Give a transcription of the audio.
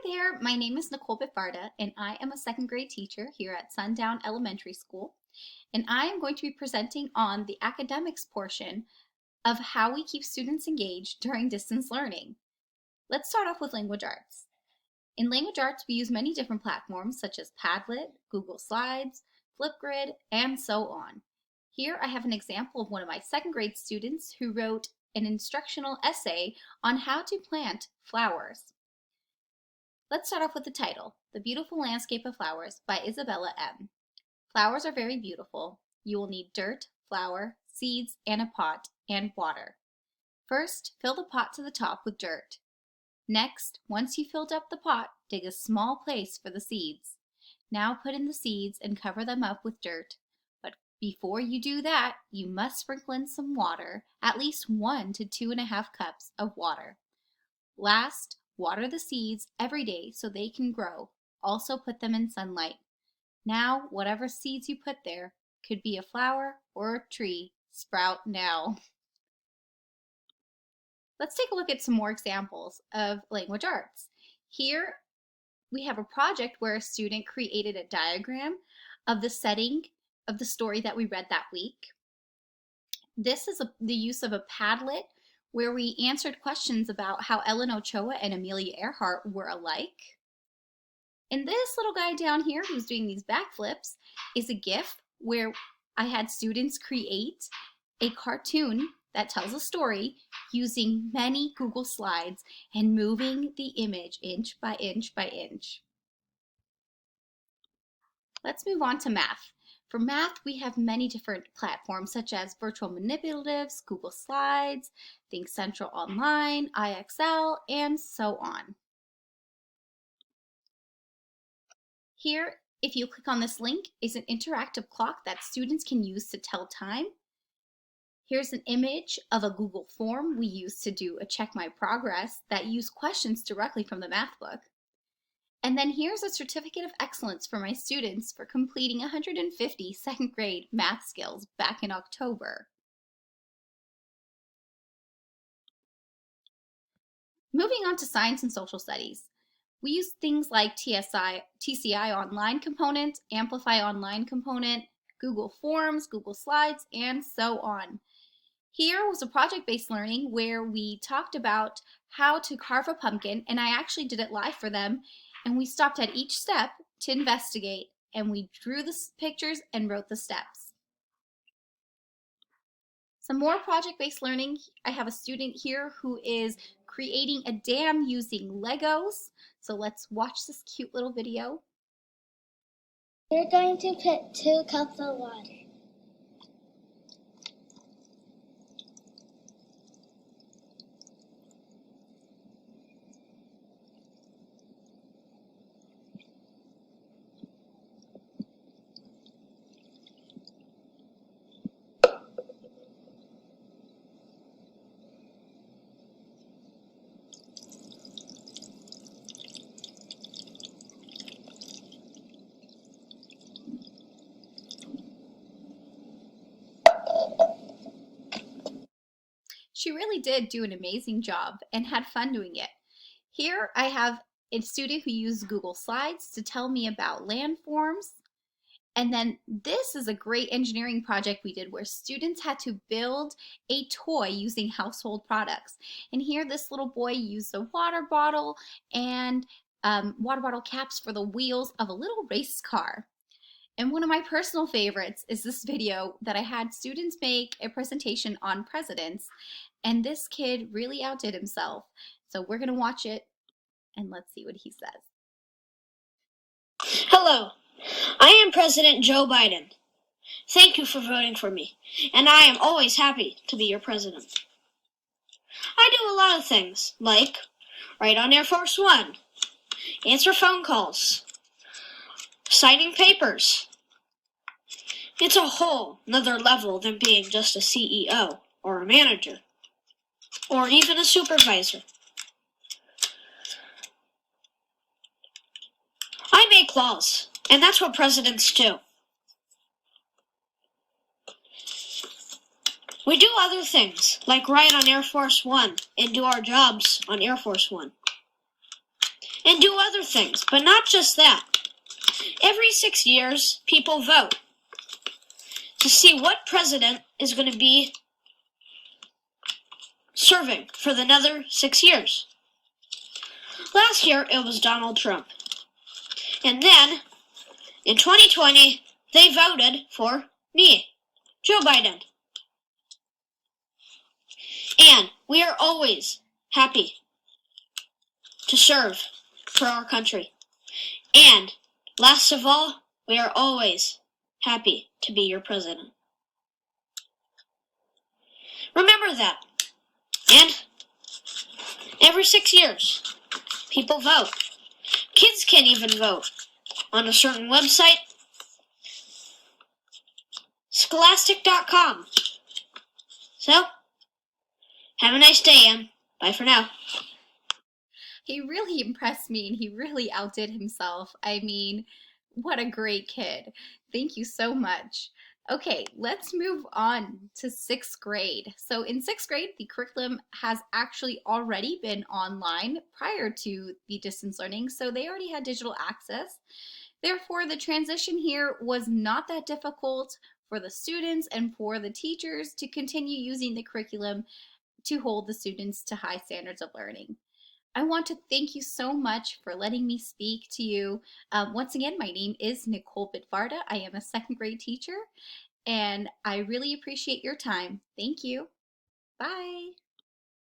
Hi there, my name is Nicole Bitfarda, and I am a second grade teacher here at Sundown Elementary School. And I am going to be presenting on the academics portion of how we keep students engaged during distance learning. Let's start off with language arts. In language arts, we use many different platforms such as Padlet, Google Slides, Flipgrid, and so on. Here I have an example of one of my second grade students who wrote an instructional essay on how to plant flowers. Let's start off with the title, The Beautiful Landscape of Flowers by Isabella M. Flowers are very beautiful. You will need dirt, flour, seeds, and a pot, and water. First, fill the pot to the top with dirt. Next, once you've filled up the pot, dig a small place for the seeds. Now put in the seeds and cover them up with dirt. But before you do that, you must sprinkle in some water, at least 1 to 2.5 cups of water. Last, water the seeds every day so they can grow. Also put them in sunlight. Now, whatever seeds you put there, could be a flower or a tree, sprout now. Let's take a look at some more examples of language arts. Here we have a project where a student created a diagram of the setting of the story that we read that week. This is the use of a Padlet where we answered questions about how Ellen Ochoa and Amelia Earhart were alike. And this little guy down here who's doing these backflips is a GIF where I had students create a cartoon that tells a story using many Google Slides and moving the image inch by inch by inch. Let's move on to math. For math, we have many different platforms such as Virtual Manipulatives, Google Slides, Think Central Online, IXL, and so on. Here, if you click on this link, is an interactive clock that students can use to tell time. Here's an image of a Google form we use to do a Check My Progress that use questions directly from the math book. And then here's a certificate of excellence for my students for completing 150 second grade math skills back in October. Moving on to science and social studies. We use things like TCI Online Component, Amplify Online Component, Google Forms, Google Slides, and so on. Here was a project-based learning where we talked about how to carve a pumpkin, and I actually did it live for them. And we stopped at each step to investigate, and we drew the pictures and wrote the steps. Some more project-based learning. I have a student here who is creating a dam using Legos. So let's watch this cute little video. We're going to put 2 cups of water. She really did do an amazing job and had fun doing it. Here I have a student who used Google Slides to tell me about landforms. And then this is a great engineering project we did where students had to build a toy using household products. And here this little boy used a water bottle and water bottle caps for the wheels of a little race car. And one of my personal favorites is this video that I had students make a presentation on presidents, and this kid really outdid himself. So we're gonna watch it and let's see what he says. Hello, I am President Joe Biden. Thank you for voting for me, and I am always happy to be your president. I do a lot of things, like write on Air Force One, answer phone calls, signing papers. It's a whole nother level than being just a CEO or a manager, or even a supervisor. I make laws, and that's what presidents do. We do other things, like ride on Air Force One and do our jobs on Air Force One. and do other things, but not just that. Every 6 years, people vote to see what president is going to be serving for another 6 years. Last year, it was Donald Trump. And then, in 2020, they voted for me, Joe Biden. And we are always happy to serve for our country. And last of all, we are always happy to be your president. Remember that. And every 6 years, people vote. Kids can even vote on a certain website, scholastic.com. So, have a nice day, Anne. Bye for now. He really impressed me and he really outdid himself. I mean, what a great kid. Thank you so much. Okay, let's move on to 6th grade. So in 6th grade, the curriculum has actually already been online prior to the distance learning, so they already had digital access. Therefore, the transition here was not that difficult for the students and for the teachers to continue using the curriculum to hold the students to high standards of learning. I want to thank you so much for letting me speak to you. Once again, my name is Nicole Bitvarda. I am a 2nd grade teacher, and I really appreciate your time. Thank you. Bye.